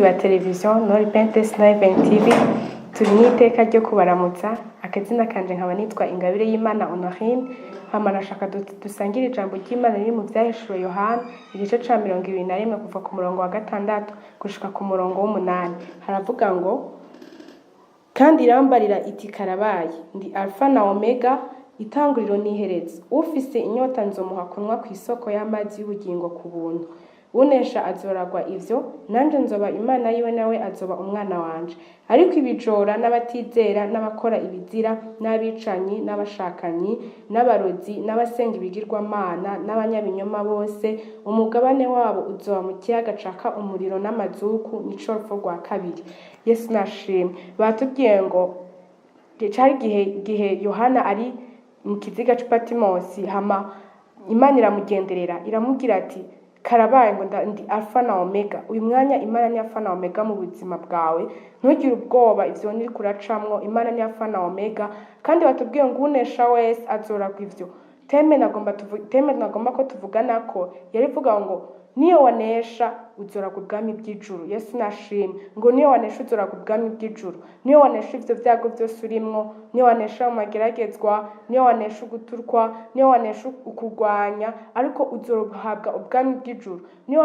ba televiziyo Nori Pentest Live TV turi n'iteka ryo kubaramutsa. Akazina kanje nkaba nitwa Ingabire y'Imana Honorine, hama nashaka dusangire ijambo ry'Imana riri mu Vyahishuriwe Yohana igice ca 21 kuva ku murongo wa 6 gushika ku murongo w'8. Haravuga ngo, kandi irambarira iti karabaye, ndi Alpha na Omega, itanguriro n'iherezo. Ufise inyota nzomuha kunwa kw'isoko y'amazi y'ubugingo ku buntu. Unesha azoragwa ivyo, nanje nzoba Imana yiwe, nawe azoba umwana wanje. Ariko ibijora n'abatizera n'abakora ibizira n'abicanyi n'abashakanyi n'abarozi n'abasenga ibigirwamana n'abanyabinyoma bose, umugabane wabo uzoba mu kiyaga caka umuriro n'amazuku, nico rupfu rwa kabiri. Yesu nashimwe. Batubwiye ngo cari gihe Yohana ari mu kiziga c'i Patimosi, hama Imana iramugenderera iramubwira ati karabaye ngo ndi Alpha na Omega. Uyu mwanya Imana ni Alpha na Omega mu buzima bwawe, ntugire ubwoba ivyo niri kuracamwo. Imana ni Alpha na Omega, kandi batubwiye ngo unesha wese azoragwa ivyo. Teme nagomba ko tuvugana ko yarivuga ngo niyo wanesha uzoragwa ubwami bw'ijuru. Yesu nashimwe. Ngo niyo wanesha uzoragwa ubwami bw'ijuru, niyo wanesha ivyo vyago vyose urimwo, niyo wanesha mu mageragezwa, niyo wanesha uguturwa, niyo wanesha ukugwanya, ariko uzohabwa ubwami bw'ijuru. Niyo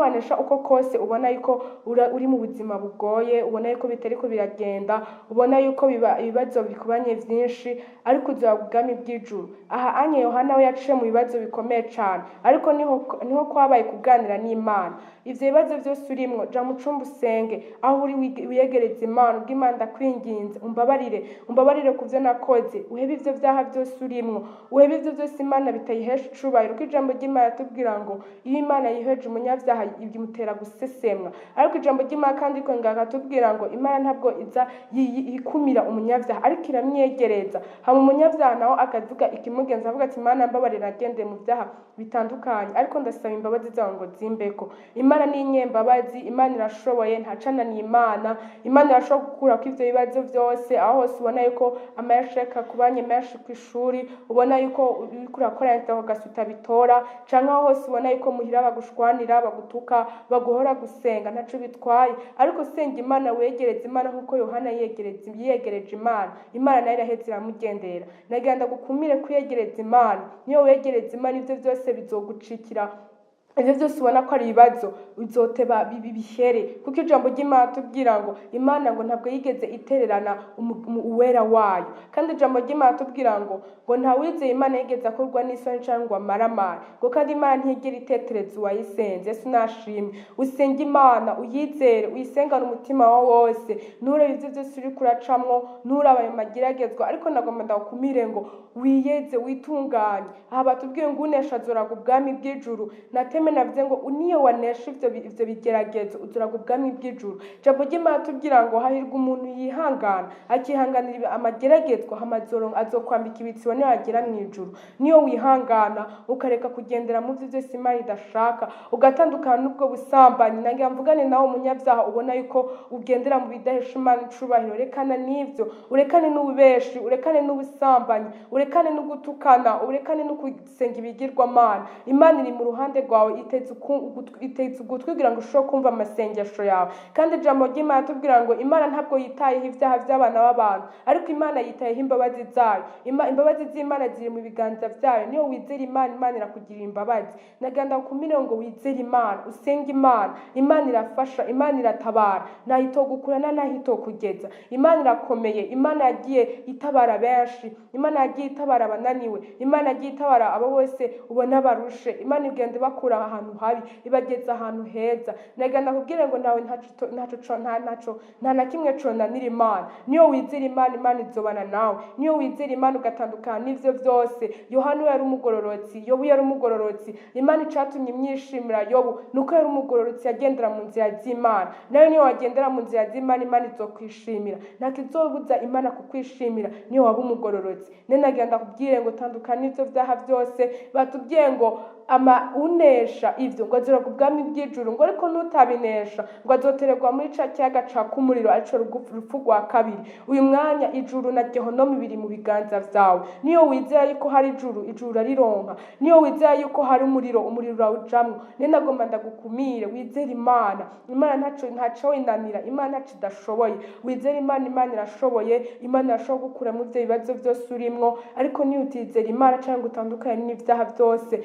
wanesha uko kose ubona yuko uri mu buzima bugoye, ubona yuko bitariko biragenda, ubona yuko ibibazo bikubanye vyinshi, ariko uzohabwa ubwami bw'ijuru. Aha anye Yohana we yaciye mu bibazo bikomeye cane, ariko niho kwabaye kuganira n'Imana. Ivyo bibazo vyose urimwo, ja mu cumba usenge, aho uri wiyegereze Imana, ubwo Imana ndakwinginze umbabarire kuvyo nakoze, uhebe ivyo vyaha vyose urimwo, uhebe ivyo vyose Imana bitayihesha icubahiro. Kuko ijambo ry'Imana tubwira ngo iyo Imana yiheje umunyavyaha imutera gusesemwa, ariko ijambo ry'Imana kandi ko ngaha tubwira ngo Imana ntabwo iza yikumira umunyavyaha, ariko iramyegereza. Hama umunyavyaha naho akavuga ikimugenza, avuga ati Imana mbabarira, nagendeye mu vyaha bitandukanye, ariko ndasaba imbabazi zawe ngo zimbeko. Imana ni inyembabazi, Imana irashoboye, ntacananiye Imana. Imana irashobora gukurako ivyo bibazo vyose. Aho hose ubona yuko amayasheka kubanye menshi kw'ishuri, ubona yuko uriko urakora interro gasuta bitora, canke aho hose ubona yuko muhira bagushwanira, bagutuka, baguhora gusenga ntaco bitwaye, ariko senga Imana, wegereze Imana nkuko Yohana yiyegereje Imana. Imana nayo iraheza iramugendera. Nagira ndagukumire kwiyegereza Imana. Niyo wegereza Imana ivyo vyose bizogucikira. Ivyo vyose ubona ko ari ibibazo uzoteba bihere, kuko ijambo ry'Imana tubwira ngo Imana ngo ntabwo yigeze itererana uwera wayo. Kandi ijambo ry'Imana tubwira ngo nta wizeye Imana yigeze akorwa n'isoni canke amaramara, ngo kandi Imana ntigera itetereza uwayisenze. Yesu nashimwe. Usenga Imana, uyizere, uyisengane umutima wawe wose, nturebe ivyo vyose uri kuracamwo, nturaba ayo mageragezwa, ariko nagomba ndagukumire ngo wiyeze, witunganye. Aha batubwiye ngo unesha azoragwa ubwami bw'ijuru. Nateme navuze ngo niyo wanesha ivyo bigeragezo uzoragwa ubwami bw'ijuru. Ijambo ry'Imana tubwira ngo hahirwa umuntu yihangana, akihanganira amageragezwa, hama azokwambika ibitsibo niyo agera mw'ijuru. Niyo wihangana ukareka kugendera mu vyo vyose Imana idashaka, ugatandukana n'ubwo busambanyi. Nagira mvugane nawe umunyavyaha ubona yuko ugendera mu bidahesha Imana icubahiro, rekana n'ivyo, urekane n'ububeshi, urekane n'ubusambanyi, urekane n'ugutukana, urekane no kusenga ibigirwamana. Imana iri mu ruhande rwawe, iteze ugutwi kugira ngo ushobore kumva amasengesho yawe. Kandi ijambo ry'Imana tubwira ngo Imana ntabwo yitayeho ivyaha vy'abana b'abantu, ariko Imana yitayeho imbabazi zayo. Imbabazi z'Imana ziri mu biganza vyayo. Niyo wizera Imana, Imana irakugirira imbabazi. Nagira ndagukumire ngo wizere Imana, usenge Imana. Imana irafasha, Imana iratabara, ntaho itogukurana ntaho itokugeza. Imana irakomeye. Imana yagiye itabara benshi, Imana yagiye itabara abananiwe, Imana yagiye itabara abo bose ubona barushe. Imana igenda ibakura ahantu habi ibageza ahantu heza. Nagira ndakubwire ngo nawe nta na kimwe conanira Imana. Niyo wizera Imana, Imana izobana nawe. Niyo wizera Imana ugatandukana n'ivyo vyose. Yohana yari umugororotsi, Yobu yari umugororotsi. Imana icatumye imyishimira Yobu nuko yari umugororotsi, yagendera mu nzira z'Imana. Nawe niyo wagendera mu nzira z'Imana, Imana izokwishimira. Ntakizobuza Imana kukwishimira niyo waba umugororotsi. Nagira ndakubwire ngo tandukana n'ivyo vyaha vyose. Batubwiye ngo unesha ivyo ngo azora ku bwami bw'ijuru, ngo ariko nutabinesha ngo azotererwa muri ca kiyaga caka umuriro, arico rupfu rwa kabiri. Uyu mwanya ijuru na Gehonomu biri mu biganza vyawe. Niyo wizera yuko hari ijuru arironka. Niyo wizera yuko hari umuriro urawujamwo. Nagomba ndagukumire wizera Imana. Imana ntaco winanira, Imana ntaco idashoboye. Wizera Imana irashoboye, Imana irashobora gukura mu vyo bibazo vyose urimwo, ariko niyo utizera Imana canke utandukanye n'ivyaha vyose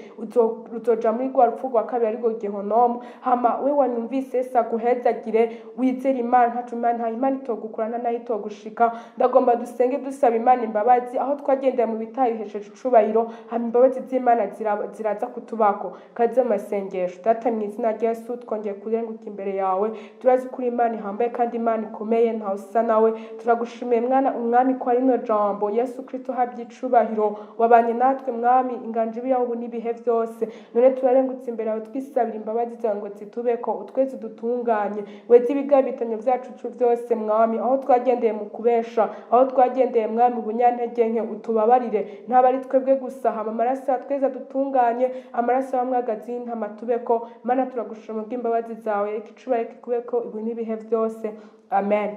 uzoja muri rwa rupfu rwa kabiri ariko Gehonomu. Hama we wanyumvise Yesu aguhezagire, wizera Imana, nta Imana itogukurana nayo itogushika. Ndagomba dusenge dusaba Imana imbabazi aho twagendeye mu bitayihesheje icubahiro, hama imbabazi z'Imana ziraza kutubako. Kaze mu masengesho. Data mu izina rya Yesu twongeye kurenguka imbere yawe, turazi kuri Imana ihambaye kandi Imana ikomeye ntawe usa nawe. Turagushimiye umwami kwa rino jambo. Yesu Kristo habye icubahiro, wabanye natwe mwami, inganje ibiyaho ubu n'ibihe vyose. None turarengutse imbere yawe twisabira imbabazi zawe ngo zitubeko, utweze dutunganye, weze ibigabitanyo vyacu vyose mwami, aho twagendeye mu kubesha, aho twagendeye mwami ubunyantege nke, utubabarire. Ntaba ari twebwe gusa, hama amaraso tweza dutunganye, amaraso y'amwagazi y'intama tubeko. Mana turagushima bw'imbabazi zawe, icubahiro kikubeko ubu n'ibihe vyose. Amen.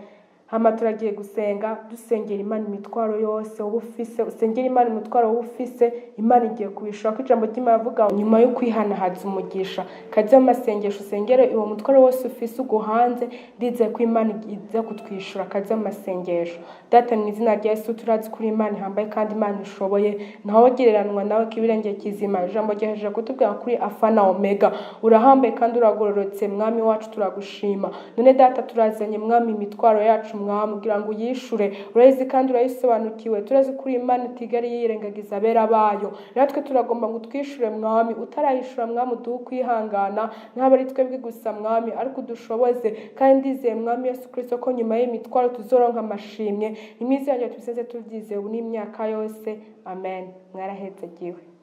Hama turagiye gusenga, dusengera Imana imitwaro yose wowe ufise, usengera Imana imitwaro wowe ufise. Imana igiye kubishura ko ijambo ry'Imana avuga nyuma yo kwihanahaza umugisha. Kaze mu masengesho usengere uwo mutwaro wose ufise uguhanze, ndizeye ko Imana iza kutwishura. Kaze mu masengesho. Data mu izina rya Yesu turazi kuri Imana ihambaye kandi Imana ishoboye, ntawe gereranwa nawe kibirenge kizima. Ijambo ryaje kutubwira kuri Alpha na Omega, urahambaye kandi uragororotse mwami wacu, turagushima. None Data turazanye mwami imitwaro yacu mwami kugira ngo uyishure, urayizi kandi urayisobanukiwe. Turazi kuri Imana itigari yirengagiza abera bayo. Natwe turagomba ngo twishure mwami, utarayishura mwami uduhe kwihangana, ntaba ari twebwe gusa mwami, ariko udushoboze. Kandi ndizeye mwami Yesu Kristo ko nyuma y'imitwaro tuzoronka amashimwe. Imizi yanjye tubiseze tuvyizeye ubu n'imyaka yose. Amen. Mwarahezagiwe.